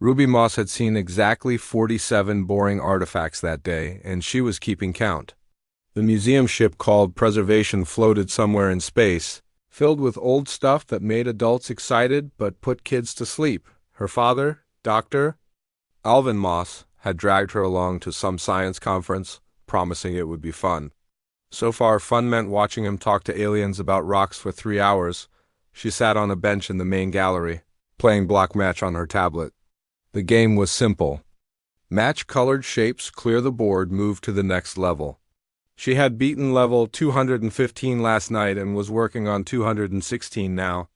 Ruby Moss had seen exactly 47 boring artifacts that day, and she was keeping count. The museum ship called Preservation floated somewhere in space, filled with old stuff that made adults excited but put kids to sleep. Her father, Dr. Alvin Moss, had dragged her along to some science conference, promising it would be fun. So far, fun meant watching him talk to aliens about rocks for 3 hours. She sat on a bench in the main gallery, playing block match on her tablet. The game was simple. Match colored shapes, clear the board, move to the next level. She had beaten level 215 last night and was working on 216 now.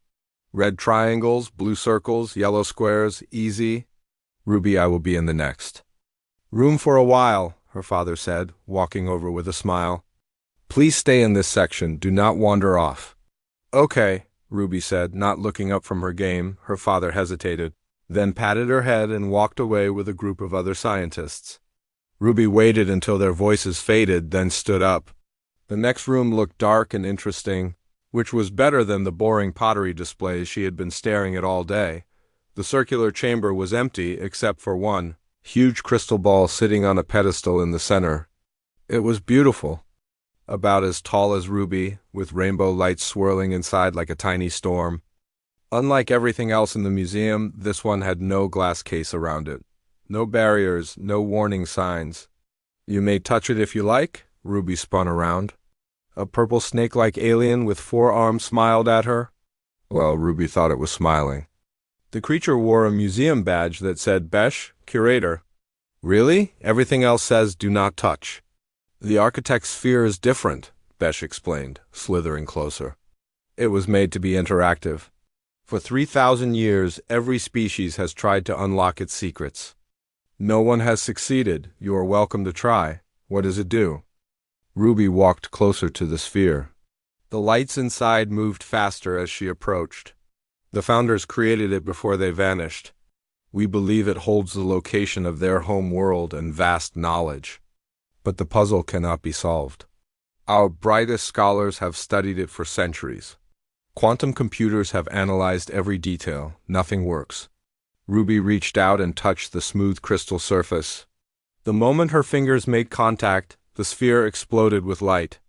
Red triangles, blue circles, yellow squares, easy. Ruby, I will be in the next. Room for a while, her father said, walking over with a smile. Please stay in this section, do not wander off. Okay, Ruby said, not looking up from her game. Her father hesitated, then patted her head and walked away with a group of other scientists. Ruby waited until their voices faded, then stood up. The next room looked dark and interesting, which was better than the boring pottery displays she had been staring at all day. The circular chamber was empty except for one huge crystal ball sitting on a pedestal in the center. It was beautiful, about as tall as Ruby, with rainbow lights swirling inside like a tiny storm. Unlike everything else in the museum, this one had no glass case around it. No barriers, no warning signs. You may touch it if you like. Ruby spun around. A purple snake-like alien with 4 arms smiled at her. Well, Ruby thought it was smiling. The creature wore a museum badge that said Besh, Curator. Really? Everything else says do not touch. The architect's sphere is different, Besh explained, slithering closer. It was made to be interactive. For 3,000 years, every species has tried to unlock its secrets. No one has succeeded. You are welcome to try. What does it do? Ruby walked closer to the sphere. The lights inside moved faster as she approached. The founders created it before they vanished. We believe it holds the location of their home world and vast knowledge. But the puzzle cannot be solved. Our brightest scholars have studied it for centuries. Quantum computers have analyzed every detail. Nothing works. Ruby reached out and touched the smooth crystal surface. The moment her fingers made contact, the sphere exploded with light.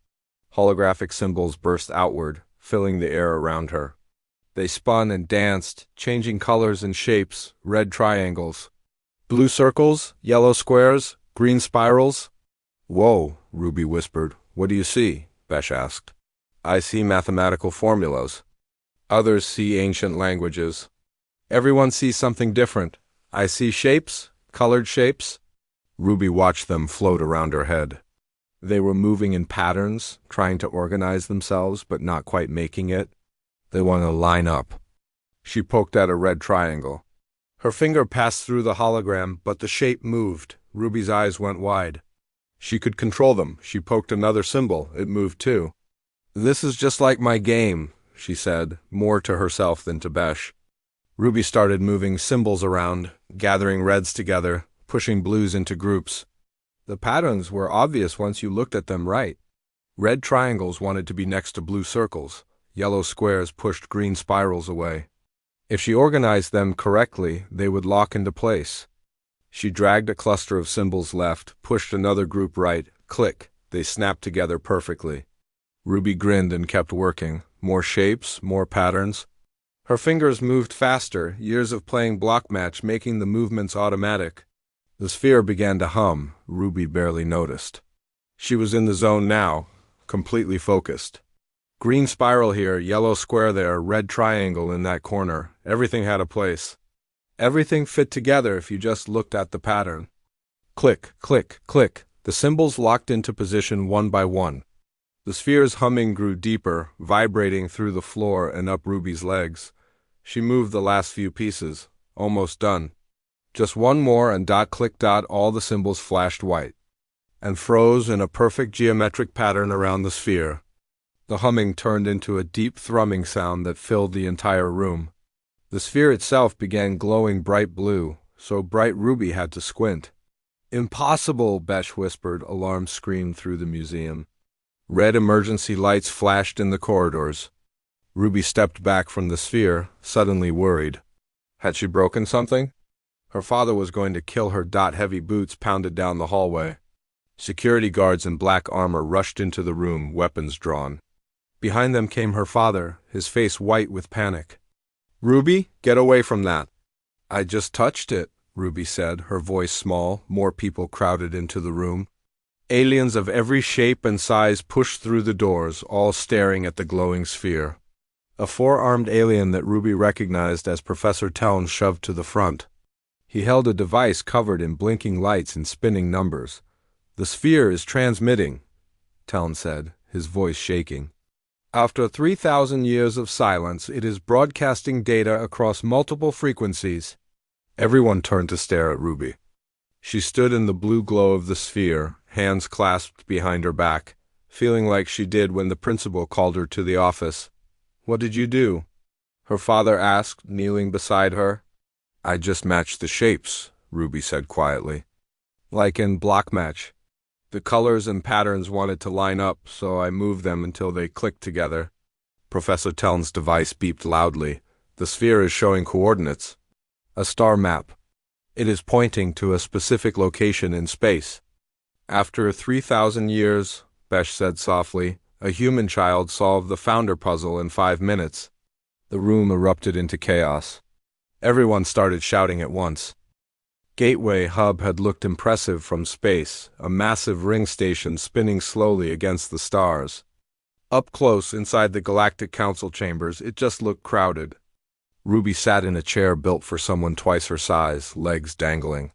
Holographic symbols burst outward, filling the air around her. They spun and danced, changing colors and shapes, red triangles, blue circles, yellow squares, green spirals. Whoa, Ruby whispered. What do you see? Besh asked. I see mathematical formulas. Others see ancient languages. Everyone sees something different. I see shapes, colored shapes. Ruby watched them float around her head. They were moving in patterns, trying to organize themselves, but not quite making it. They want to line up. She poked at a red triangle. Her finger passed through the hologram, but the shape moved. Ruby's eyes went wide. She could control them. She poked another symbol. It moved too. This is just like my game, she said, more to herself than to Besh. Ruby started moving symbols around, gathering reds together, pushing blues into groups. The patterns were obvious once you looked at them right. Red triangles wanted to be next to blue circles. Yellow squares pushed green spirals away. If she organized them correctly, they would lock into place. She dragged a cluster of symbols left, pushed another group right. Click, they snapped together perfectly. Ruby grinned and kept working. More shapes, more patterns. Her fingers moved faster, years of playing block match making the movements automatic. The sphere began to hum. Ruby barely noticed. She was in the zone now, completely focused. Green spiral here, yellow square there, red triangle in that corner. Everything had a place. Everything fit together if you just looked at the pattern. Click, click, click. The symbols locked into position one by one. The sphere's humming grew deeper, vibrating through the floor and up Ruby's legs. She moved the last few pieces. Almost done. Just one more and dot click dot all the symbols flashed white and froze in a perfect geometric pattern around the sphere. The humming turned into a deep thrumming sound that filled the entire room. The sphere itself began glowing bright blue, so bright Ruby had to squint. Impossible, Besh whispered, alarm screamed through the museum. Red emergency lights flashed in the corridors. Ruby stepped back from the sphere, suddenly worried. Had she broken something? Her father was going to kill her. Heavy boots pounded down the hallway. Security guards in black armor rushed into the room, weapons drawn. Behind them came her father, his face white with panic. "Ruby, get away from that." "I just touched it," Ruby said, her voice small. More people crowded into the room. Aliens of every shape and size pushed through the doors, all staring at the glowing sphere. A four-armed alien that Ruby recognized as Professor Teln shoved to the front. He held a device covered in blinking lights and spinning numbers. "The sphere is transmitting," Teln said, his voice shaking. "After 3,000 years of silence, it is broadcasting data across multiple frequencies." Everyone turned to stare at Ruby. She stood in the blue glow of the sphere, hands clasped behind her back, feeling like she did when the principal called her to the office. "What did you do?" her father asked, kneeling beside her. "I just matched the shapes," Ruby said quietly. "Like in block match. The colors and patterns wanted to line up, so I moved them until they clicked together." Professor Teln's device beeped loudly. "The sphere is showing coordinates. A star map. It is pointing to a specific location in space." "After 3,000 years, Besh said softly, "a human child solved the founder puzzle in 5 minutes." The room erupted into chaos. Everyone started shouting at once. Gateway Hub had looked impressive from space, a massive ring station spinning slowly against the stars. Up close inside the Galactic Council chambers, it just looked crowded. Ruby sat in a chair built for someone twice her size, legs dangling.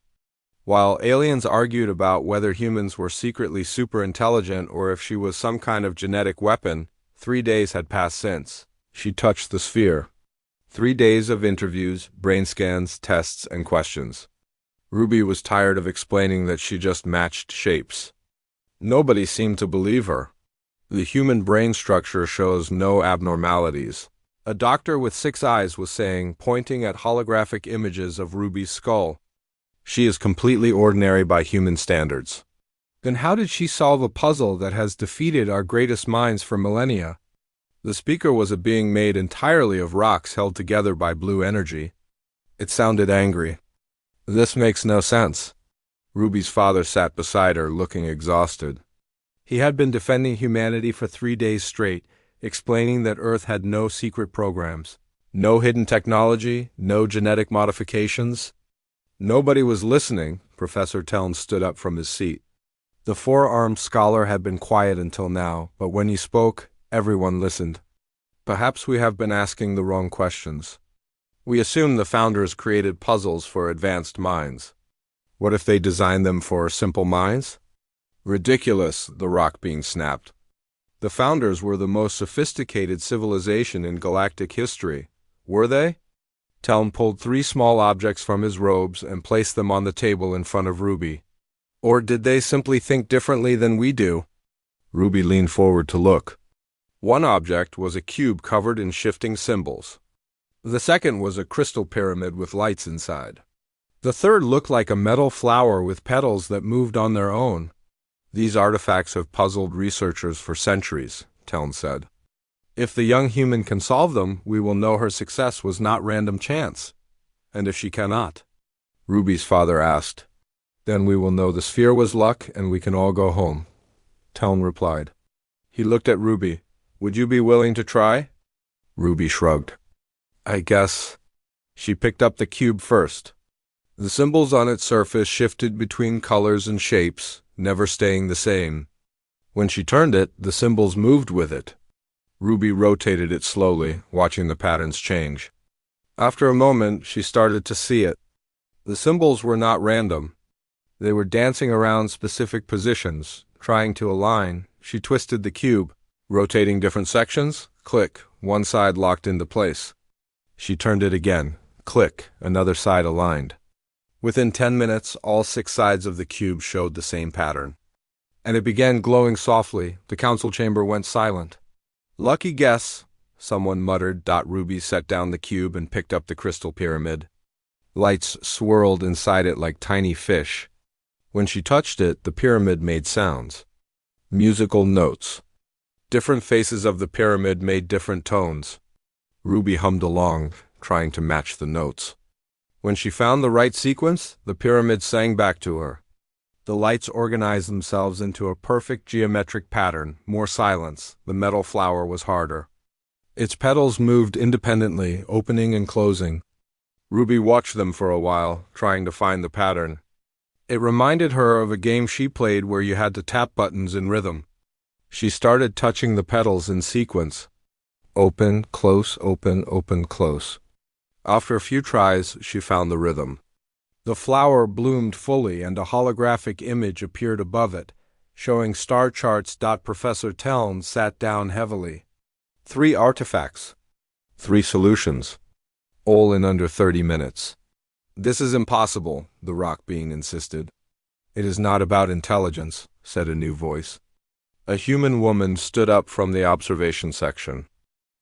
While aliens argued about whether humans were secretly super intelligent or if she was some kind of genetic weapon, 3 days had passed since she touched the sphere. 3 days of interviews, brain scans, tests, and questions. Ruby was tired of explaining that she just matched shapes. Nobody seemed to believe her. The human brain structure shows no abnormalities. A doctor with 6 eyes was saying, pointing at holographic images of Ruby's skull. "She is completely ordinary by human standards." "Then how did she solve a puzzle that has defeated our greatest minds for millennia?" The speaker was a being made entirely of rocks held together by blue energy. It sounded angry. "This makes no sense." Ruby's father sat beside her, looking exhausted. He had been defending humanity for 3 days straight, explaining that Earth had no secret programs, no hidden technology, no genetic modifications. Nobody was listening. Professor Teln stood up from his seat. The four-armed scholar had been quiet until now, but when he spoke, everyone listened. "Perhaps we have been asking the wrong questions. We assume the founders created puzzles for advanced minds. What if they designed them for simple minds?" "Ridiculous," the rock being snapped. "The founders were the most sophisticated civilization in galactic history. Were they?" Teln pulled 3 small objects from his robes and placed them on the table in front of Ruby. "Or did they simply think differently than we do?" Ruby leaned forward to look. One object was a cube covered in shifting symbols. The second was a crystal pyramid with lights inside. The third looked like a metal flower with petals that moved on their own. "These artifacts have puzzled researchers for centuries," Teln said. "If the young human can solve them, we will know her success was not random chance. And if she cannot?" Ruby's father asked. "Then we will know the sphere was luck and we can all go home," Teln replied. He looked at Ruby. "Would you be willing to try?" Ruby shrugged. "I guess." She picked up the cube first. The symbols on its surface shifted between colors and shapes, never staying the same. When she turned it, the symbols moved with it. Ruby rotated it slowly, watching the patterns change. After a moment, she started to see it. The symbols were not random. They were dancing around specific positions, trying to align. She twisted the cube, rotating different sections. Click, one side locked into place. She turned it again. Click, another side aligned. Within 10 minutes, all 6 sides of the cube showed the same pattern. And it began glowing softly. The council chamber went silent. "Lucky guess," someone muttered. Ruby set down the cube and picked up the crystal pyramid. Lights swirled inside it like tiny fish. When she touched it, the pyramid made sounds. Musical notes. Different faces of the pyramid made different tones. Ruby hummed along, trying to match the notes. When she found the right sequence, the pyramid sang back to her. The lights organized themselves into a perfect geometric pattern. More silence. The metal flower was harder. Its petals moved independently, opening and closing. Ruby watched them for a while, trying to find the pattern. It reminded her of a game she played where you had to tap buttons in rhythm. She started touching the petals in sequence. Open, close, open, open, close. After a few tries, she found the rhythm. The flower bloomed fully and a holographic image appeared above it, showing star charts. Professor Teln sat down heavily. 3 artifacts. 3 solutions. All in under 30 minutes. This is impossible, the rock being insisted. It is not about intelligence, said a new voice. A human woman stood up from the observation section.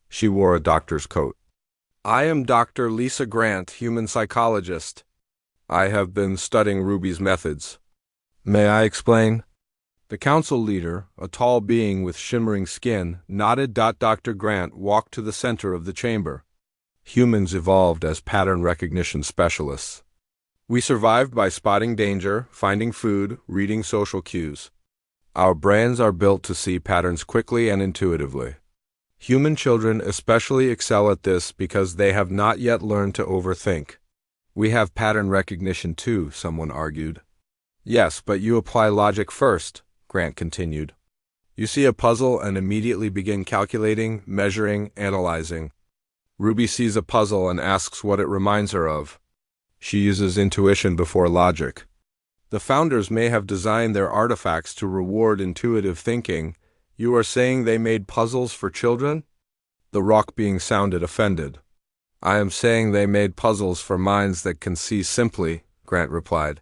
She wore a doctor's coat. I am Dr. Lisa Grant, human psychologist. I have been studying Ruby's methods. May I explain? The council leader, a tall being with shimmering skin, nodded. Dr. Grant walked to the center of the chamber. Humans evolved as pattern recognition specialists. We survived by spotting danger, finding food, reading social cues. Our brains are built to see patterns quickly and intuitively. Human children especially excel at this because they have not yet learned to overthink. We have pattern recognition too, someone argued. Yes, but you apply logic first, Grant continued. You see a puzzle and immediately begin calculating, measuring, analyzing. Ruby sees a puzzle and asks what it reminds her of. She uses intuition before logic. The founders may have designed their artifacts to reward intuitive thinking. You are saying they made puzzles for children? The rock being sounded offended. I am saying they made puzzles for minds that can see simply, Grant replied.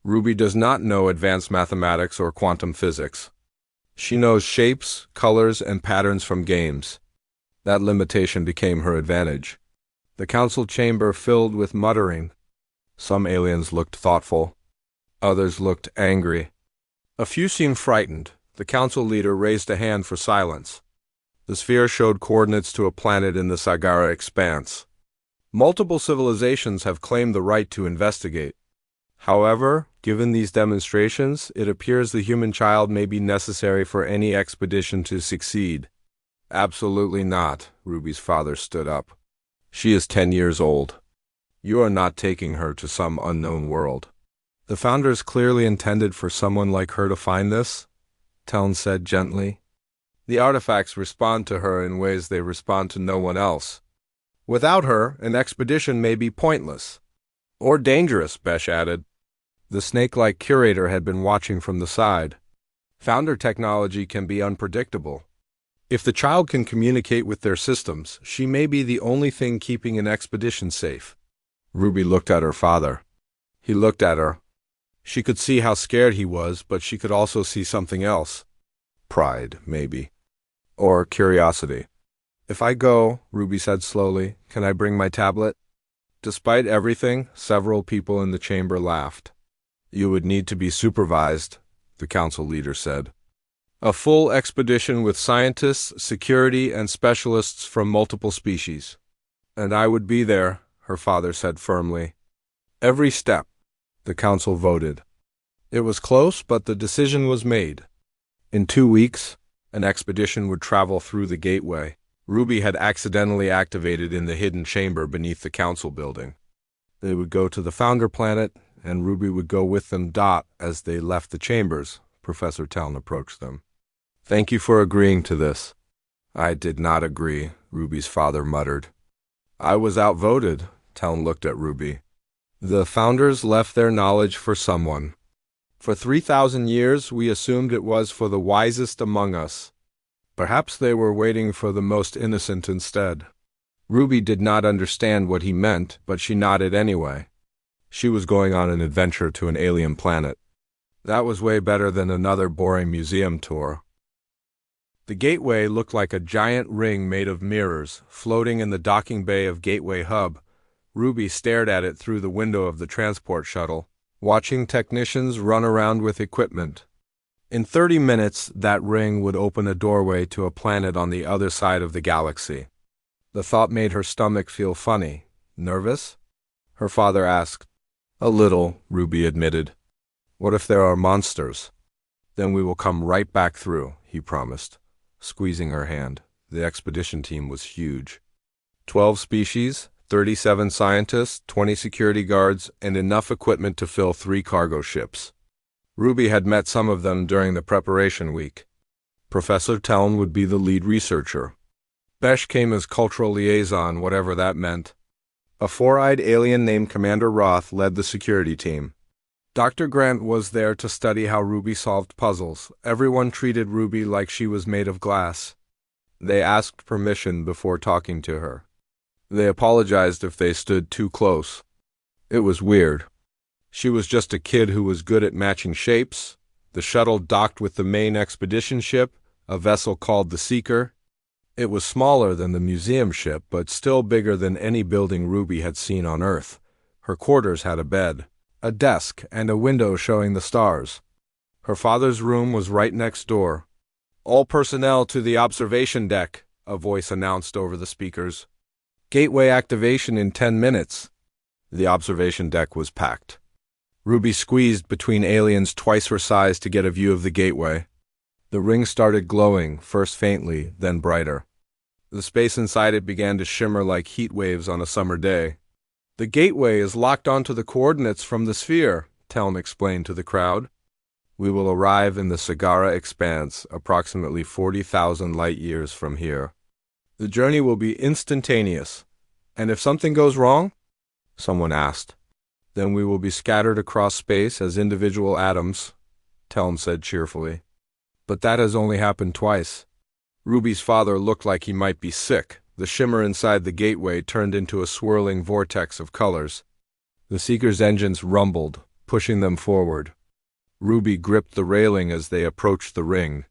Ruby does not know advanced mathematics or quantum physics. She knows shapes, colors, and patterns from games. That limitation became her advantage. The council chamber filled with muttering. Some aliens looked thoughtful. Others looked angry. A few seemed frightened. The council leader raised a hand for silence. The sphere showed coordinates to a planet in the Sagara expanse. Multiple civilizations have claimed the right to investigate. However, given these demonstrations, it appears the human child may be necessary for any expedition to succeed. Absolutely not, Ruby's father stood up. She is 10 years old. You are not taking her to some unknown world. The founders clearly intended for someone like her to find this, Teln said gently. The artifacts respond to her in ways they respond to no one else. Without her, an expedition may be pointless. Or dangerous, Besh added. The snake-like curator had been watching from the side. Founder technology can be unpredictable. If the child can communicate with their systems, she may be the only thing keeping an expedition safe. Ruby looked at her father. He looked at her. She could see how scared he was, but she could also see something else. Pride, maybe. Or curiosity. If I go, Ruby said slowly, can I bring my tablet? Despite everything, several people in the chamber laughed. You would need to be supervised, the council leader said. A full expedition with scientists, security, and specialists from multiple species. And I would be there, her father said firmly. Every step. The council voted. It was close, but the decision was made. In 2 weeks, an expedition would travel through the gateway Ruby had accidentally activated in the hidden chamber beneath the council building. They would go to the founder planet, and Ruby would go with them. As they left the chambers, Professor Teln approached them. Thank you for agreeing to this. I did not agree, Ruby's father muttered. I was outvoted, Teln looked at Ruby. The founders left their knowledge for someone. For 3,000 years we assumed it was for the wisest among us. Perhaps they were waiting for the most innocent instead. Ruby did not understand what he meant, but she nodded anyway. She was going on an adventure to an alien planet. That was way better than another boring museum tour. The gateway looked like a giant ring made of mirrors, floating in the docking bay of Gateway Hub. Ruby stared at it through the window of the transport shuttle, watching technicians run around with equipment. In 30 minutes, that ring would open a doorway to a planet on the other side of the galaxy. The thought made her stomach feel funny. Nervous? her father asked. A little, Ruby admitted. What if there are monsters? Then we will come right back through, he promised, squeezing her hand. The expedition team was huge. 12 species, 37 scientists, 20 security guards, and enough equipment to fill 3 cargo ships. Ruby had met some of them during the preparation week. Professor Teln would be the lead researcher. Besh came as cultural liaison, whatever that meant. A 4-eyed alien named Commander Roth led the security team. Dr. Grant was there to study how Ruby solved puzzles. Everyone treated Ruby like she was made of glass. They asked permission before talking to her. They apologized if they stood too close. It was weird. She was just a kid who was good at matching shapes. The shuttle docked with the main expedition ship, a vessel called the Seeker. It was smaller than the museum ship, but still bigger than any building Ruby had seen on Earth. Her quarters had a bed, a desk, and a window showing the stars. Her father's room was right next door. All personnel to the observation deck, a voice announced over the speakers. Gateway activation in 10 minutes. The observation deck was packed. Ruby squeezed between aliens twice her size to get a view of the gateway. The ring started glowing, first faintly, then brighter. The space inside it began to shimmer like heat waves on a summer day. The gateway is locked onto the coordinates from the sphere, Teln explained to the crowd. We will arrive in the Sagara Expanse, approximately 40,000 light-years from here. The journey will be instantaneous. And if something goes wrong? Someone asked. Then we will be scattered across space as individual atoms, Teln said cheerfully. But that has only happened twice. Ruby's father looked like he might be sick. The shimmer inside the gateway turned into a swirling vortex of colors. The Seeker's engines rumbled, pushing them forward. Ruby gripped the railing as they approached the ring.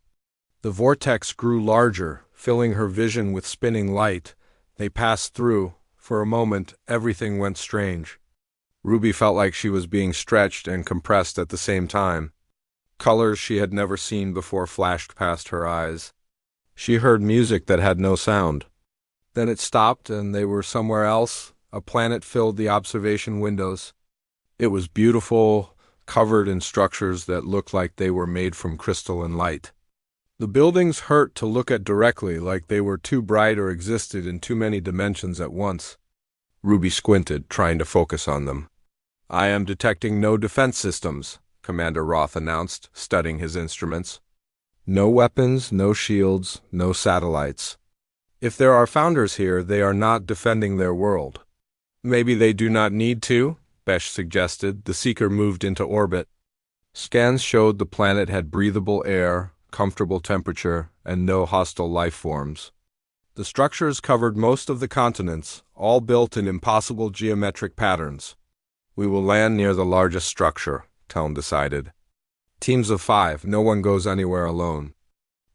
The vortex grew larger, filling her vision with spinning light. They passed through. For a moment, everything went strange. Ruby felt like she was being stretched and compressed at the same time. Colors she had never seen before flashed past her eyes. She heard music that had no sound. Then it stopped and they were somewhere else. A planet filled the observation windows. It was beautiful, covered in structures that looked like they were made from crystal and light. The buildings hurt to look at directly, like they were too bright or existed in too many dimensions at once. Ruby squinted, trying to focus on them. I am detecting no defense systems, Commander Roth announced, studying his instruments. No weapons, no shields, no satellites. If there are founders here, they are not defending their world. Maybe they do not need to, Besh suggested. The Seeker moved into orbit. Scans showed the planet had breathable air, comfortable temperature, and no hostile life forms. The structures covered most of the continents, all built in impossible geometric patterns. We will land near the largest structure, Teln decided. Teams of 5, no one goes anywhere alone.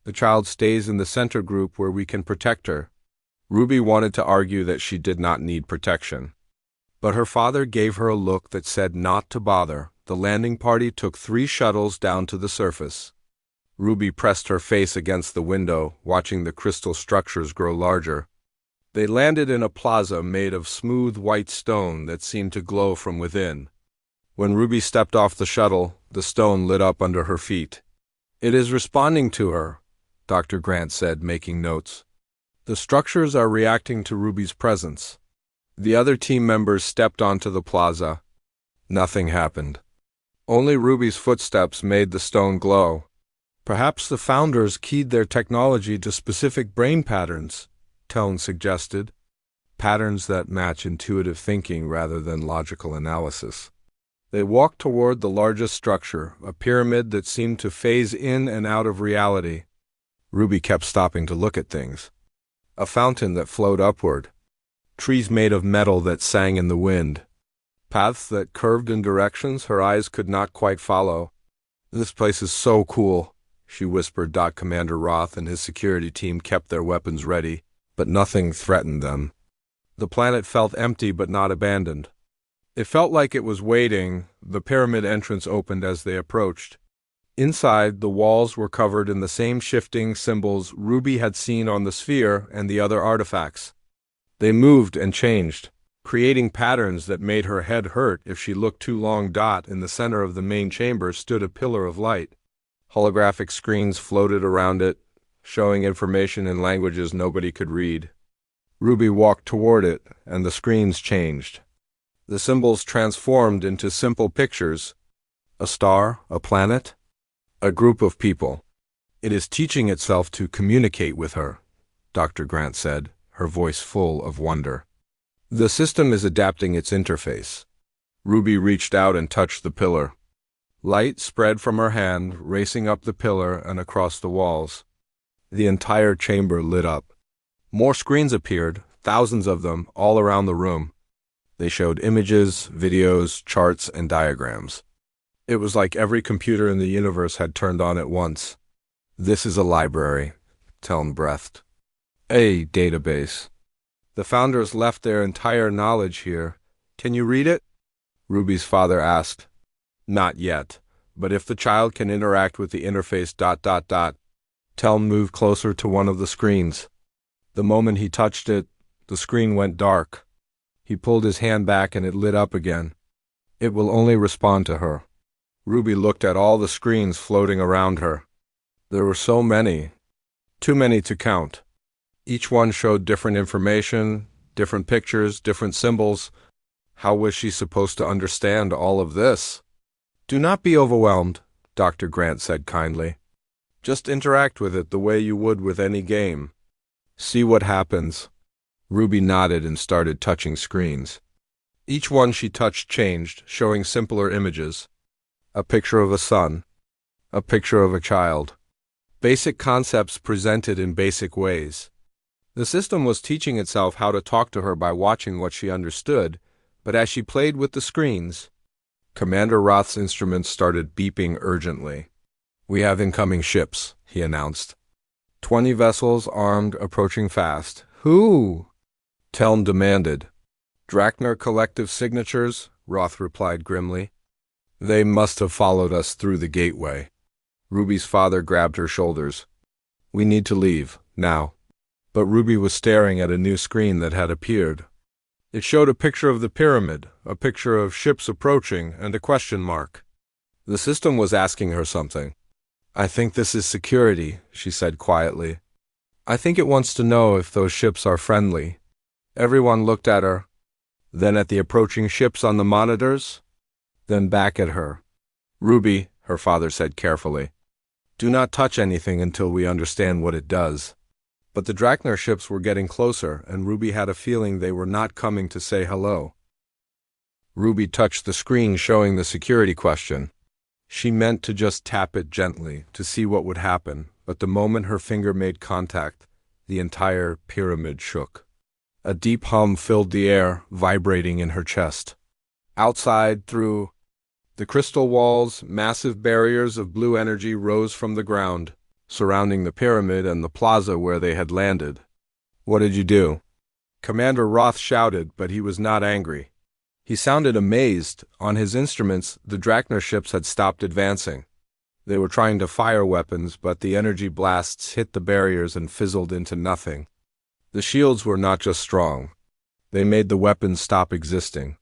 The child stays in the center group where we can protect her. Ruby wanted to argue that she did not need protection. But her father gave her a look that said not to bother. The landing party took 3 shuttles down to the surface. Ruby pressed her face against the window, watching the crystal structures grow larger. They landed in a plaza made of smooth white stone that seemed to glow from within. When Ruby stepped off the shuttle, the stone lit up under her feet. It is responding to her, Dr. Grant said, making notes. The structures are reacting to Ruby's presence. The other team members stepped onto the plaza. Nothing happened. Only Ruby's footsteps made the stone glow. Perhaps the founders keyed their technology to specific brain patterns, Teln suggested. Patterns that match intuitive thinking rather than logical analysis. They walked toward the largest structure, a pyramid that seemed to phase in and out of reality. Ruby kept stopping to look at things. A fountain that flowed upward. Trees made of metal that sang in the wind. Paths that curved in directions her eyes could not quite follow. This place is so cool, she whispered. Commander Roth and his security team kept their weapons ready, but nothing threatened them. The planet felt empty but not abandoned. It felt like it was waiting. The pyramid entrance opened as they approached. Inside, the walls were covered in the same shifting symbols Ruby had seen on the sphere and the other artifacts. They moved and changed. creating patterns that made her head hurt if she looked too long. In the center of the main chamber stood a pillar of light. Holographic screens floated around it, showing information in languages nobody could read. Ruby walked toward it, and the screens changed. The symbols transformed into simple pictures: a star, a planet, a group of people. "It is teaching itself to communicate with her," Dr. Grant said, her voice full of wonder. "The system is adapting its interface." Ruby reached out and touched the pillar. Light spread from her hand, racing up the pillar and across the walls. The entire chamber lit up. More screens appeared, thousands of them, all around the room. They showed images, videos, charts, and diagrams. It was like every computer in the universe had turned on at once. "This is a library," Telm breathed. "A database. The founders left their entire knowledge here. Can you read it?" Ruby's father asked. "Not yet, but if the child can interact with the interface... Telm moved closer to one of the screens. The moment he touched it, the screen went dark. He pulled his hand back and it lit up again. "It will only respond to her." Ruby looked at all the screens floating around her. There were so many, too many to count. Each one showed different information, different pictures, different symbols. How was she supposed to understand all of this? "Do not be overwhelmed," Dr. Grant said kindly. "Just interact with it the way you would with any game. See what happens." Ruby nodded and started touching screens. Each one she touched changed, showing simpler images. A picture of a sun. A picture of a child. Basic concepts presented in basic ways. The system was teaching itself how to talk to her by watching what she understood, but as she played with the screens, Commander Roth's instruments started beeping urgently. "We have incoming ships," he announced. 20 vessels, armed, approaching fast. "Who?" Telm demanded. "Drachner collective signatures," Roth replied grimly. "They must have followed us through the gateway." Ruby's father grabbed her shoulders. "We need to leave, now." But Ruby was staring at a new screen that had appeared. It showed a picture of the pyramid, a picture of ships approaching, and a question mark. The system was asking her something. "I think this is security," she said quietly. "I think it wants to know if those ships are friendly." Everyone looked at her, then at the approaching ships on the monitors, then back at her. "Ruby," her father said carefully, "do not touch anything until we understand what it does." But the Drachner ships were getting closer, and Ruby had a feeling they were not coming to say hello. Ruby touched the screen showing the security question. She meant to just tap it gently to see what would happen, but the moment her finger made contact, the entire pyramid shook. A deep hum filled the air, vibrating in her chest. Outside, through the crystal walls, massive barriers of blue energy rose from the ground, surrounding the pyramid and the plaza where they had landed. "What did you do?" Commander Roth shouted, but he was not angry. He sounded amazed. On his instruments, the Drachner ships had stopped advancing. They were trying to fire weapons, but the energy blasts hit the barriers and fizzled into nothing. The shields were not just strong. They made the weapons stop existing.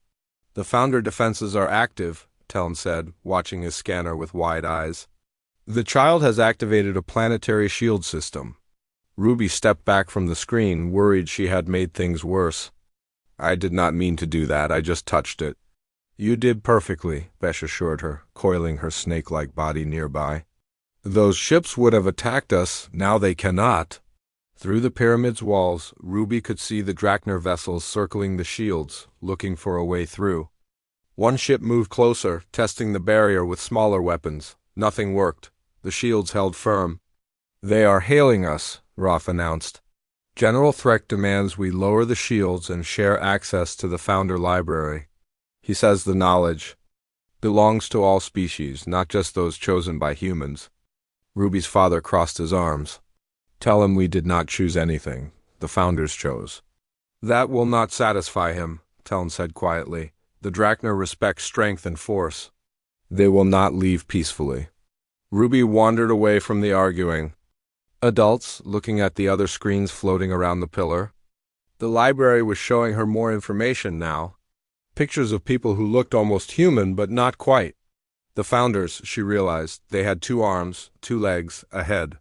"The founder defenses are active," Telm said, watching his scanner with wide eyes. "The child has activated a planetary shield system." Ruby stepped back from the screen, worried she had made things worse. "I did not mean to do that, I just touched it." "You did perfectly," Besh assured her, coiling her snake-like body nearby. "Those ships would have attacked us, now they cannot." Through the pyramid's walls, Ruby could see the Drachner vessels circling the shields, looking for a way through. One ship moved closer, testing the barrier with smaller weapons. Nothing worked. The shields held firm. "They are hailing us," Roth announced. "General Threck demands we lower the shields and share access to the Founder Library. He says the knowledge belongs to all species, not just those chosen by humans." Ruby's father crossed his arms. "Tell him we did not choose anything. The Founders chose." "That will not satisfy him," Telm said quietly. "The Drachner respect strength and force. They will not leave peacefully." Ruby wandered away from the arguing. Adults, looking at the other screens floating around the pillar. The library was showing her more information now. Pictures of people who looked almost human, but not quite. The founders, she realized, they had 2 arms, 2 legs, a head.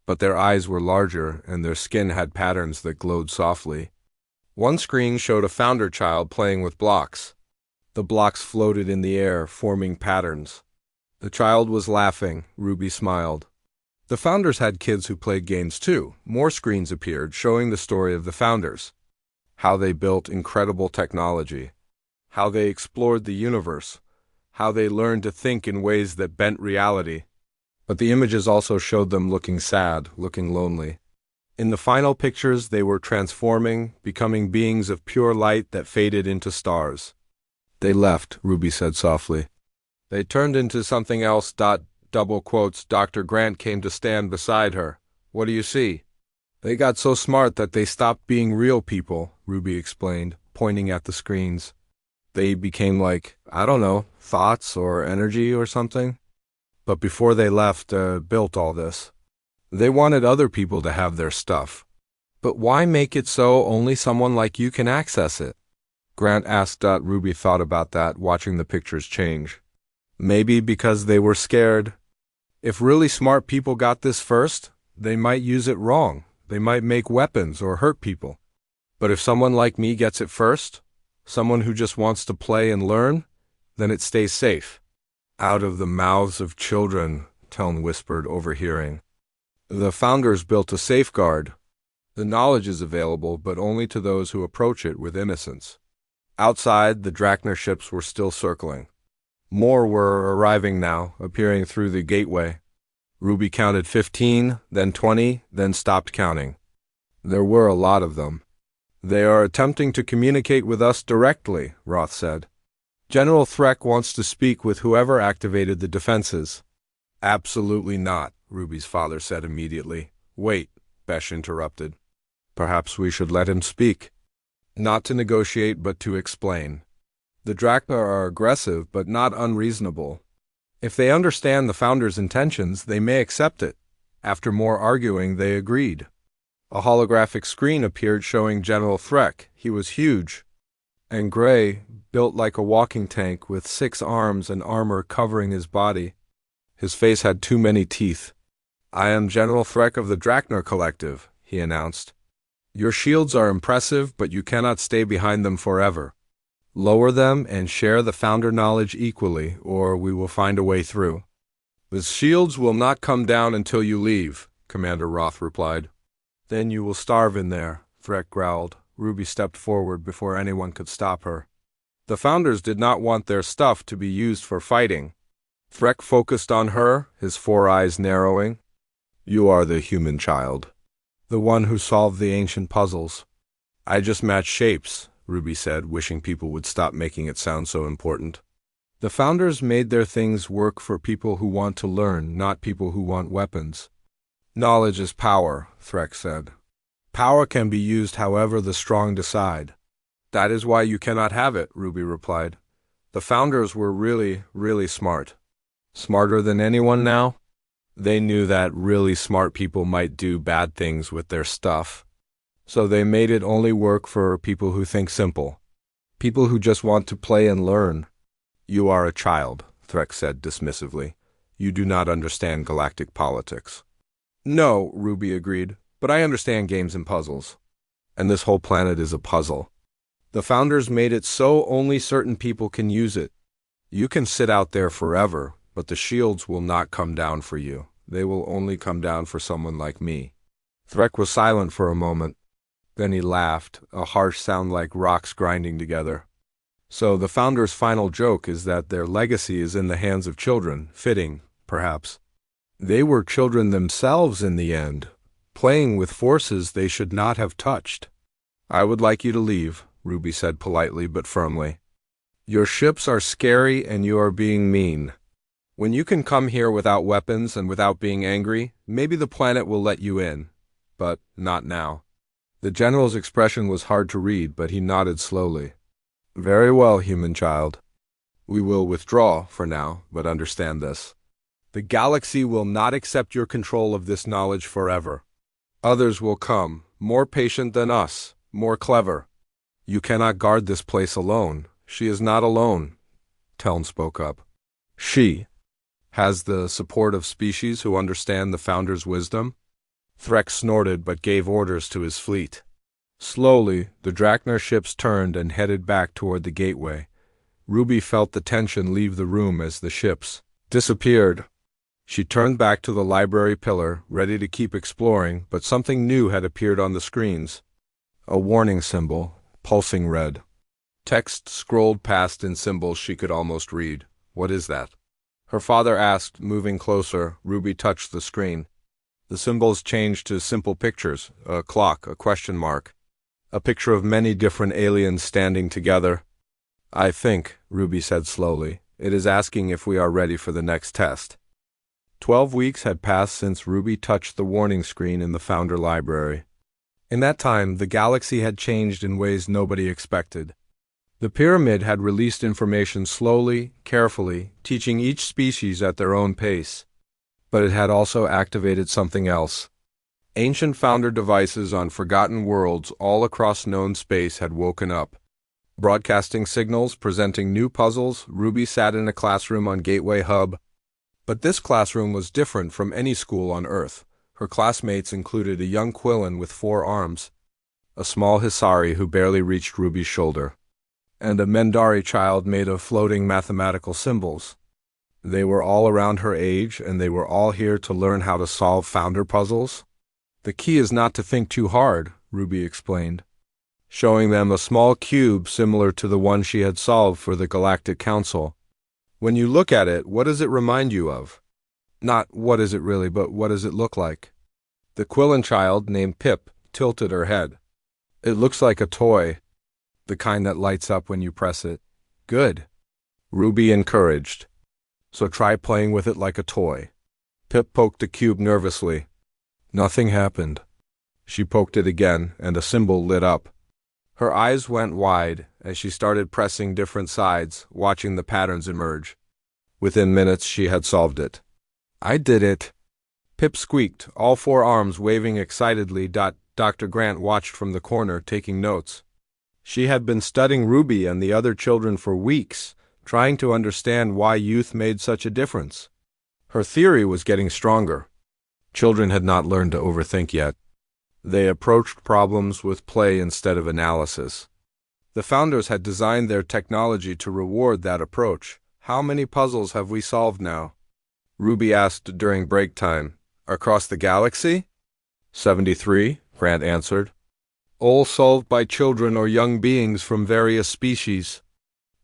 But their eyes were larger, and their skin had patterns that glowed softly. One screen showed a founder child playing with blocks. The blocks floated in the air, forming patterns. The child was laughing. Ruby smiled. The founders had kids who played games too. More screens appeared, showing the story of the founders. How they built incredible technology. How they explored the universe. How they learned to think in ways that bent reality. But the images also showed them looking sad, looking lonely. In the final pictures, they were transforming, becoming beings of pure light that faded into stars. They left, Ruby said softly. They turned into something else. Double quotes. Dr. Grant came to stand beside her. What do you see? They got so smart that they stopped being real people, Ruby explained, pointing at the screens. They became like, I don't know, thoughts or energy or something. But before they left, built all this. They wanted other people to have their stuff. But why make it so only someone like you can access it? Grant asked. Ruby thought about that, watching the pictures change. Maybe because they were scared. If really smart people got this first, they might use it wrong. They might make weapons or hurt people. But if someone like me gets it first, someone who just wants to play and learn, then it stays safe. Out of the mouths of children, Teln whispered, overhearing. The founders built a safeguard. The knowledge is available, but only to those who approach it with innocence. Outside, the Drachner ships were still circling. More were arriving now, appearing through the gateway. Ruby counted 15, then 20, then stopped counting. There were a lot of them. They are attempting to communicate with us directly, Roth said. General Threk wants to speak with whoever activated the defenses. Absolutely not, Ruby's father said immediately. Wait, Besh interrupted. Perhaps we should let him speak. Not to negotiate, but to explain. The Drachner are aggressive, but not unreasonable. If they understand the founders' intentions, they may accept it. After more arguing, they agreed. A holographic screen appeared showing General Threk. He was huge and gray, built like a walking tank with 6 arms and armor covering his body. His face had too many teeth. I am General Threk of the Drachner Collective, he announced. Your shields are impressive, but you cannot stay behind them forever. Lower them and share the founder knowledge equally, or we will find a way through. The shields will not come down until you leave, Commander Roth replied. Then you will starve in there, Threk growled. Ruby stepped forward before anyone could stop her. The founders did not want their stuff to be used for fighting. Threk focused on her, his 4 eyes narrowing. You are the human child. The one who solved the ancient puzzles. I just match shapes, Ruby said, wishing people would stop making it sound so important. The founders made their things work for people who want to learn, not people who want weapons. Knowledge is power, Threk said. Power can be used however the strong decide. That is why you cannot have it, Ruby replied. The founders were really, really smart. Smarter than anyone now? They knew that really smart people might do bad things with their stuff. So they made it only work for people who think simple. People who just want to play and learn. You are a child, Threk said dismissively. You do not understand galactic politics. No, Ruby agreed, but I understand games and puzzles. And this whole planet is a puzzle. The founders made it so only certain people can use it. You can sit out there forever, but the shields will not come down for you. They will only come down for someone like me. Threk was silent for a moment. Then he laughed, a harsh sound like rocks grinding together. So the founders' final joke is that their legacy is in the hands of children, fitting, perhaps. They were children themselves in the end, playing with forces they should not have touched. I would like you to leave, Ruby said politely but firmly. Your ships are scary and you are being mean. When you can come here without weapons and without being angry, maybe the planet will let you in. But not now. The general's expression was hard to read, but he nodded slowly. Very well, human child. We will withdraw for now, but understand this. The galaxy will not accept your control of this knowledge forever. Others will come, more patient than us, more clever. You cannot guard this place alone. She is not alone, Teln spoke up. She has the support of species who understand the Founder's wisdom. Threx snorted but gave orders to his fleet. Slowly, the Drachner ships turned and headed back toward the gateway. Ruby felt the tension leave the room as the ships disappeared. She turned back to the library pillar, ready to keep exploring, but something new had appeared on the screens. A warning symbol, pulsing red. Text scrolled past in symbols she could almost read. What is that? Her father asked, moving closer. Ruby touched the screen. The symbols changed to simple pictures, a clock, a question mark, a picture of many different aliens standing together. I think, Ruby said slowly, it is asking if we are ready for the next test. 12 weeks had passed since Ruby touched the warning screen in the Founder Library. In that time, the galaxy had changed in ways nobody expected. The pyramid had released information slowly, carefully, teaching each species at their own pace. But it had also activated something else. Ancient Founder devices on forgotten worlds all across known space had woken up. Broadcasting signals, presenting new puzzles. Ruby sat in a classroom on Gateway Hub. But this classroom was different from any school on Earth. Her classmates included a young Quillen with 4 arms, a small Hisari who barely reached Ruby's shoulder, and a Mendari child made of floating mathematical symbols. They were all around her age, and they were all here to learn how to solve Founder puzzles. The key is not to think too hard, Ruby explained, showing them a small cube similar to the one she had solved for the Galactic Council. When you look at it, what does it remind you of? Not what is it really, but what does it look like? The Quillen child, named Pip, tilted her head. It looks like a toy, the kind that lights up when you press it. Good, Ruby encouraged. So try playing with it like a toy. Pip poked the cube nervously. Nothing happened. She poked it again, and a symbol lit up. Her eyes went wide as she started pressing different sides, watching the patterns emerge. Within minutes, she had solved it. I did it. Pip squeaked, all 4 arms waving excitedly. Dr. Grant watched from the corner, taking notes. She had been studying Ruby and the other children for weeks, trying to understand why youth made such a difference. Her theory was getting stronger. Children had not learned to overthink yet. They approached problems with play instead of analysis. The Founders had designed their technology to reward that approach. How many puzzles have we solved now? Ruby asked during break time. Across the galaxy? 73, Grant answered. All solved by children or young beings from various species.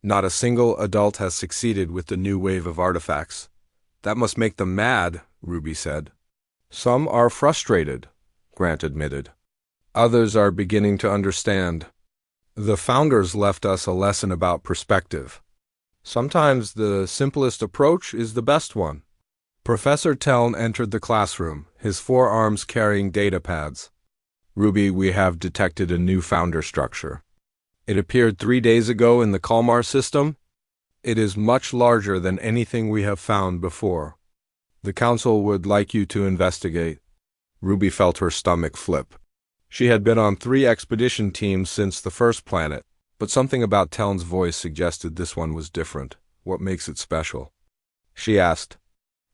Not a single adult has succeeded with the new wave of artifacts. That must make them mad, Ruby said. Some are frustrated, Grant admitted. Others are beginning to understand. The Founders left us a lesson about perspective. Sometimes the simplest approach is the best one. Professor Teln entered the classroom, his 4 arms carrying data pads. Ruby, we have detected a new Founder structure. It appeared 3 days ago in the Kalmar system. It is much larger than anything we have found before. The Council would like you to investigate. Ruby felt her stomach flip. She had been on 3 expedition teams since the first planet, but something about Teln's voice suggested this one was different. What makes it special? She asked.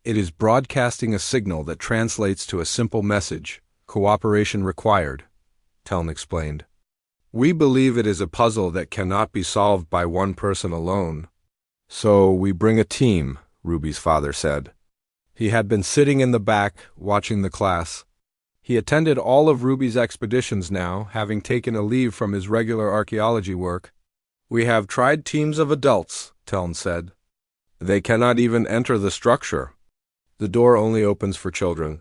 It is broadcasting a signal that translates to a simple message. Cooperation required, Teln explained. We believe it is a puzzle that cannot be solved by one person alone. So we bring a team, Ruby's father said. He had been sitting in the back, watching the class. He attended all of Ruby's expeditions now, having taken a leave from his regular archaeology work. We have tried teams of adults, Teln said. They cannot even enter the structure. The door only opens for children.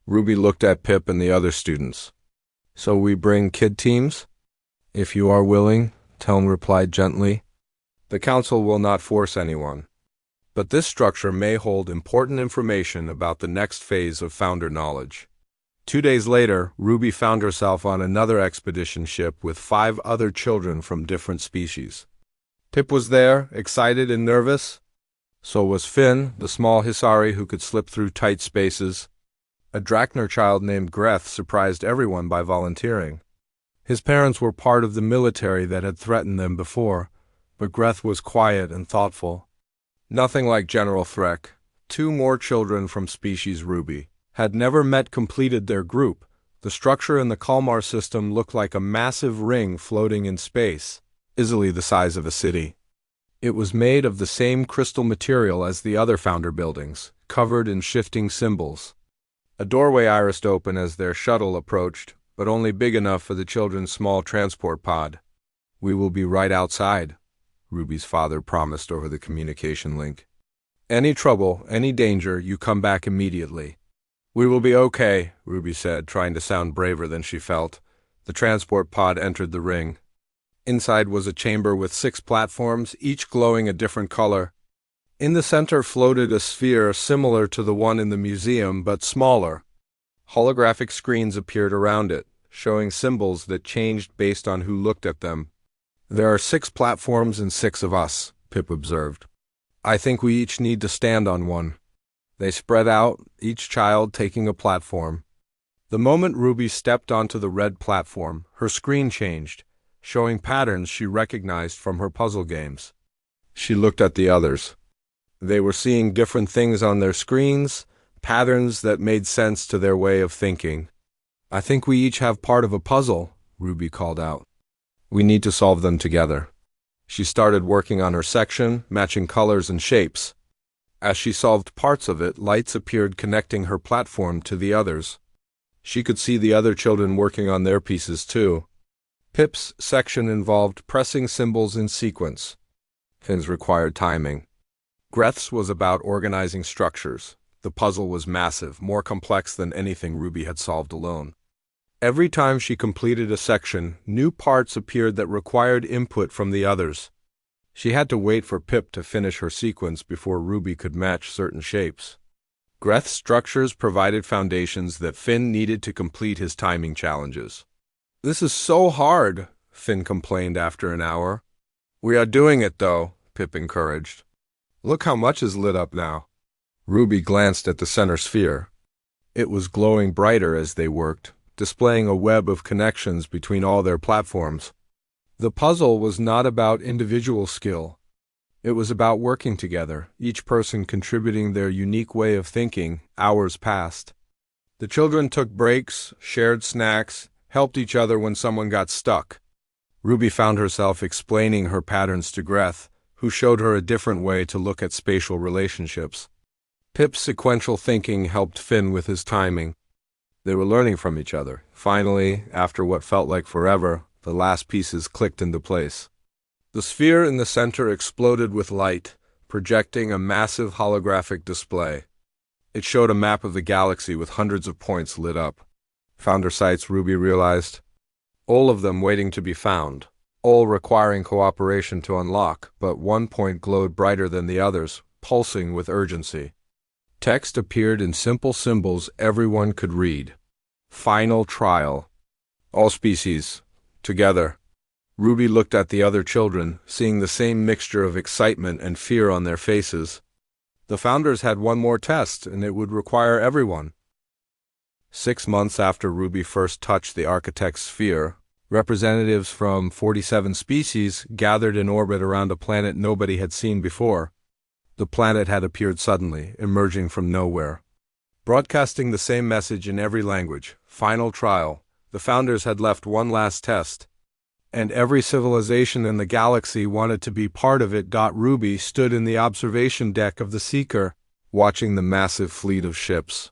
Ruby looked at Pip and the other students. So we bring kid teams? If you are willing, Teln replied gently. The Council will not force anyone. But this structure may hold important information about the next phase of Founder knowledge. 2 days later, Ruby found herself on another expedition ship with 5 other children from different species. Pip was there, excited and nervous. So was Finn, the small Hisari who could slip through tight spaces. A Drachner child named Greth surprised everyone by volunteering. His parents were part of the military that had threatened them before, but Greth was quiet and thoughtful. Nothing like General Threk. Two more children from species Ruby had never met completed their group. The structure in the Kalmar system looked like a massive ring floating in space, easily the size of a city. It was made of the same crystal material as the other founder buildings, covered in shifting symbols. A doorway irised open as their shuttle approached, but only big enough for the children's small transport pod. "We will be right outside," Ruby's father promised over the communication link. "Any trouble, any danger, you come back immediately." "We will be okay," Ruby said, trying to sound braver than she felt. The transport pod entered the ring. Inside was a chamber with 6 platforms, each glowing a different color. In the center floated a sphere similar to the one in the museum, but smaller. Holographic screens appeared around it, showing symbols that changed based on who looked at them. "There are 6 platforms and 6 of us," Pip observed. "I think we each need to stand on one." They spread out, each child taking a platform. The moment Ruby stepped onto the red platform, her screen changed, showing patterns she recognized from her puzzle games. She looked at the others. They were seeing different things on their screens, patterns that made sense to their way of thinking. "I think we each have part of a puzzle," Ruby called out. "We need to solve them together." She started working on her section, matching colors and shapes. As she solved parts of it, lights appeared connecting her platform to the others. She could see the other children working on their pieces too. Pip's section involved pressing symbols in sequence. Finn's required timing. Greth's was about organizing structures. The puzzle was massive, more complex than anything Ruby had solved alone. Every time she completed a section, new parts appeared that required input from the others. She had to wait for Pip to finish her sequence before Ruby could match certain shapes. Greth's structures provided foundations that Finn needed to complete his timing challenges. "This is so hard," Finn complained after an hour. "We are doing it, though," Pip encouraged. "Look how much is lit up now." Ruby glanced at the center sphere. It was glowing brighter as they worked, displaying a web of connections between all their platforms. The puzzle was not about individual skill. It was about working together, each person contributing their unique way of thinking. Hours passed. The children took breaks, shared snacks, helped each other when someone got stuck. Ruby found herself explaining her patterns to Greth, who showed her a different way to look at spatial relationships. Pip's sequential thinking helped Finn with his timing. They were learning from each other. Finally, after what felt like forever, the last pieces clicked into place. The sphere in the center exploded with light, projecting a massive holographic display. It showed a map of the galaxy with hundreds of points lit up. Founder sites, Ruby realized. All of them waiting to be found. All requiring cooperation to unlock, but one point glowed brighter than the others, pulsing with urgency. Text appeared in simple symbols everyone could read. Final trial. All species. Together. Ruby looked at the other children, seeing the same mixture of excitement and fear on their faces. The founders had one more test, and it would require everyone. 6 months after Ruby first touched the architect's sphere, representatives from 47 species gathered in orbit around a planet nobody had seen before. The planet had appeared suddenly, emerging from nowhere. Broadcasting the same message in every language, final trial. The founders had left one last test, and every civilization in the galaxy wanted to be part of it. Ruby stood in the observation deck of the Seeker, watching the massive fleet of ships.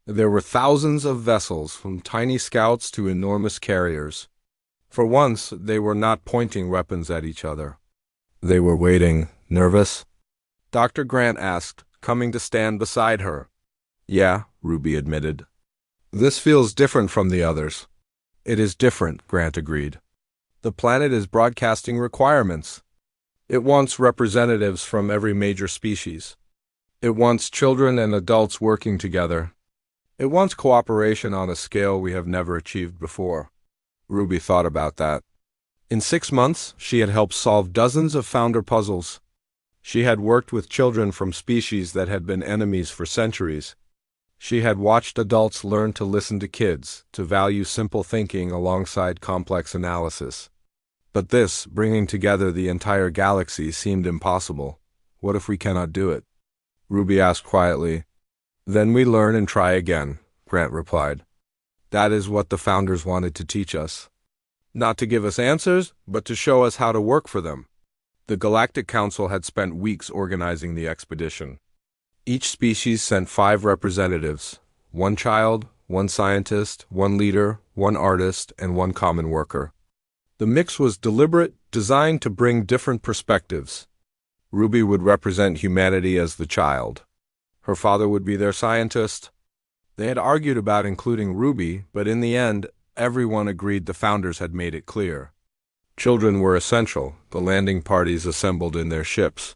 There were thousands of vessels, from tiny scouts to enormous carriers. For once, they were not pointing weapons at each other. They were waiting, nervous. Dr. Grant asked, coming to stand beside her. "Yeah," Ruby admitted. "This feels different from the others." "It is different," Grant agreed. "The planet is broadcasting requirements. It wants representatives from every major species. It wants children and adults working together. It wants cooperation on a scale we have never achieved before." Ruby thought about that. In 6 months, she had helped solve dozens of founder puzzles. She had worked with children from species that had been enemies for centuries. She had watched adults learn to listen to kids, to value simple thinking alongside complex analysis. But this, bringing together the entire galaxy, seemed impossible. What if we cannot do it? Ruby asked quietly. Then we learn and try again, Grant replied. That is what the founders wanted to teach us. Not to give us answers, but to show us how to work for them. The Galactic Council had spent weeks organizing the expedition. Each species sent 5 representatives, 1 child, 1 scientist, 1 leader, 1 artist, and 1 common worker. The mix was deliberate, designed to bring different perspectives. Ruby would represent humanity as the child. Her father would be their scientist. They had argued about including Ruby, but in the end, everyone agreed the founders had made it clear. Children were essential, the landing parties assembled in their ships.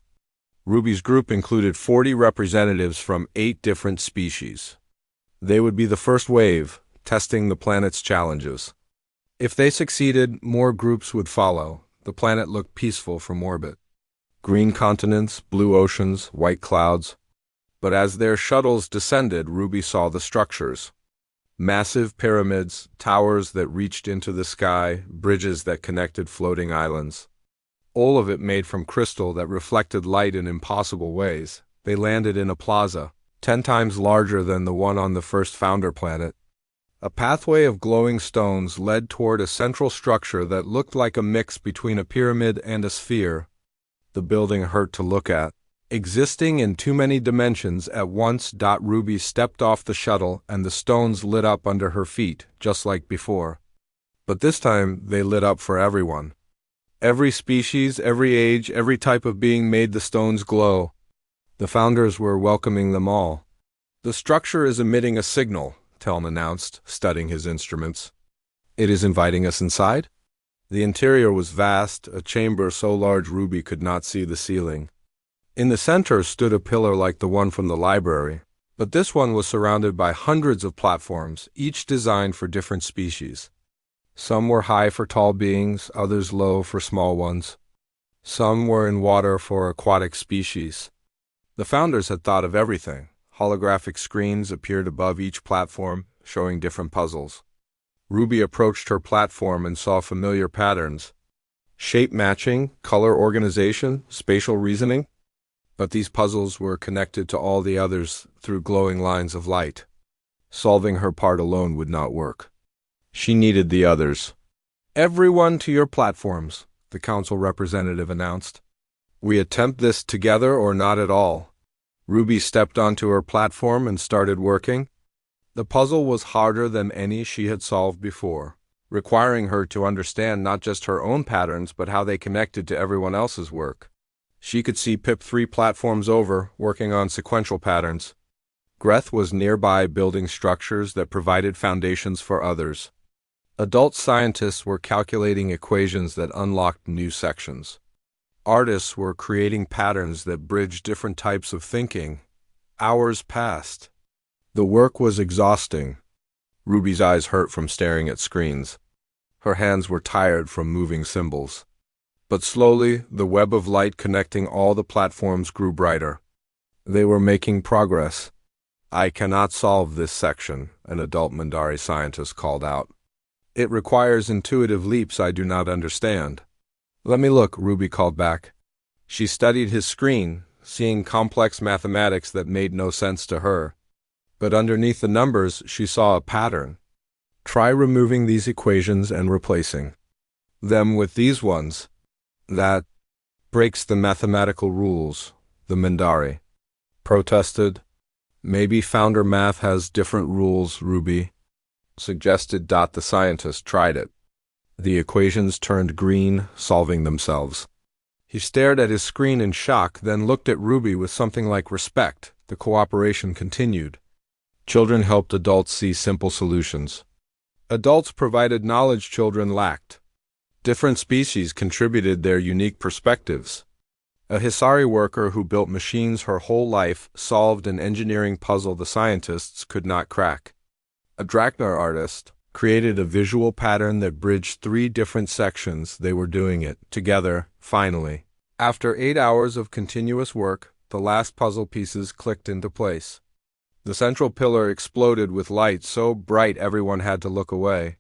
Ruby's group included 40 representatives from 8 different species. They would be the first wave, testing the planet's challenges. If they succeeded, more groups would follow. The planet looked peaceful from orbit. Green continents, blue oceans, white clouds. But as their shuttles descended, Ruby saw the structures. Massive pyramids, towers that reached into the sky, bridges that connected floating islands. All of it made from crystal that reflected light in impossible ways. They landed in a plaza, 10 times larger than the one on the first founder planet. A pathway of glowing stones led toward a central structure that looked like a mix between a pyramid and a sphere. The building hurt to look at. Existing in too many dimensions at once. Ruby stepped off the shuttle and the stones lit up under her feet, just like before. But this time, they lit up for everyone. Every species, every age, every type of being made the stones glow. The founders were welcoming them all. The structure is emitting a signal, Teln announced, studying his instruments. It is inviting us inside? The interior was vast, a chamber so large Ruby could not see the ceiling. In the center stood a pillar like the one from the library, but this one was surrounded by hundreds of platforms, each designed for different species. Some were high for tall beings, others low for small ones. Some were in water for aquatic species. The founders had thought of everything. Holographic screens appeared above each platform, showing different puzzles. Ruby approached her platform and saw familiar patterns. Shape matching, color organization, spatial reasoning. But these puzzles were connected to all the others through glowing lines of light. Solving her part alone would not work. She needed the others. Everyone to your platforms, the council representative announced. We attempt this together or not at all. Ruby stepped onto her platform and started working. The puzzle was harder than any she had solved before, requiring her to understand not just her own patterns but how they connected to everyone else's work. She could see Pip 3 platforms over, working on sequential patterns. Greth was nearby building structures that provided foundations for others. Adult scientists were calculating equations that unlocked new sections. Artists were creating patterns that bridged different types of thinking. Hours passed. The work was exhausting. Ruby's eyes hurt from staring at screens. Her hands were tired from moving symbols. But slowly, the web of light connecting all the platforms grew brighter. They were making progress. I cannot solve this section, an adult Mindari scientist called out. It requires intuitive leaps I do not understand. Let me look, Ruby called back. She studied his screen, seeing complex mathematics that made no sense to her. But underneath the numbers, she saw a pattern. Try removing these equations and replacing them with these ones. That breaks the mathematical rules, the Mindari protested. Maybe founder math has different rules, Ruby suggested. The scientist tried it. The equations turned green, solving themselves. He stared at his screen in shock, then looked at Ruby with something like respect. The cooperation continued. Children helped adults see simple solutions. Adults provided knowledge children lacked. Different species contributed their unique perspectives. A Hisari worker who built machines her whole life solved an engineering puzzle the scientists could not crack. A Draknar artist created a visual pattern that bridged 3 different sections. They were doing it together, finally. After 8 hours of continuous work, the last puzzle pieces clicked into place. The central pillar exploded with light so bright everyone had to look away.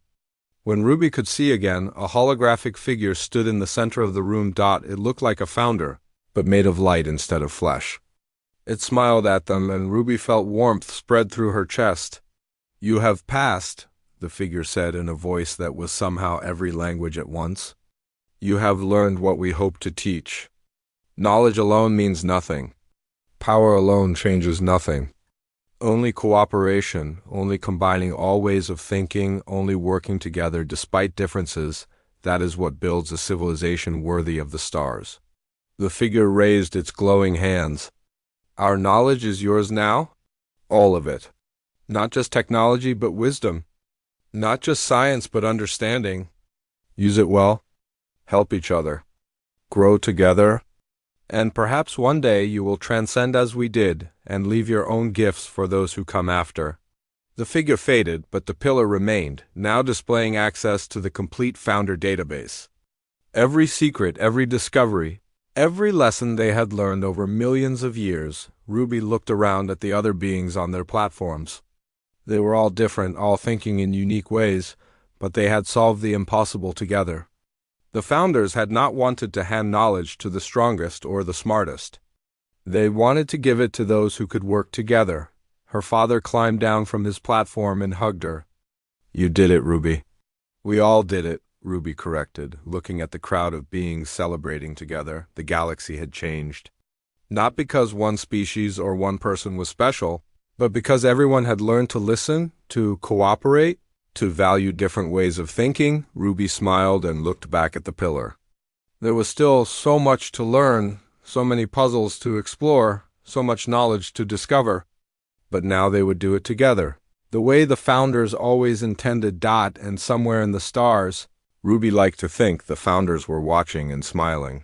When Ruby could see again, a holographic figure stood in the center of the room. It looked like a founder, but made of light instead of flesh. It smiled at them, and Ruby felt warmth spread through her chest. "You have passed," the figure said in a voice that was somehow every language at once. "You have learned what we hope to teach. Knowledge alone means nothing. Power alone changes nothing. Only cooperation, only combining all ways of thinking, only working together despite differences, that is what builds a civilization worthy of the stars." The figure raised its glowing hands. "Our knowledge is yours now? All of it. Not just technology, but wisdom. Not just science, but understanding. Use it well. Help each other. Grow together. And perhaps one day you will transcend as we did and leave your own gifts for those who come after." The figure faded, but the pillar remained, now displaying access to the complete founder database. Every secret, every discovery, every lesson they had learned over millions of years. Ruby looked around at the other beings on their platforms. They were all different, all thinking in unique ways, but they had solved the impossible together. The founders had not wanted to hand knowledge to the strongest or the smartest. They wanted to give it to those who could work together. Her father climbed down from his platform and hugged her. "You did it, Ruby." "We all did it," Ruby corrected, looking at the crowd of beings celebrating together. The galaxy had changed. Not because one species or one person was special, but because everyone had learned to listen, to cooperate, to value different ways of thinking. Ruby smiled and looked back at the pillar. There was still so much to learn, so many puzzles to explore, so much knowledge to discover. But now they would do it together, the way the founders always intended. And somewhere in the stars, Ruby liked to think the founders were watching and smiling.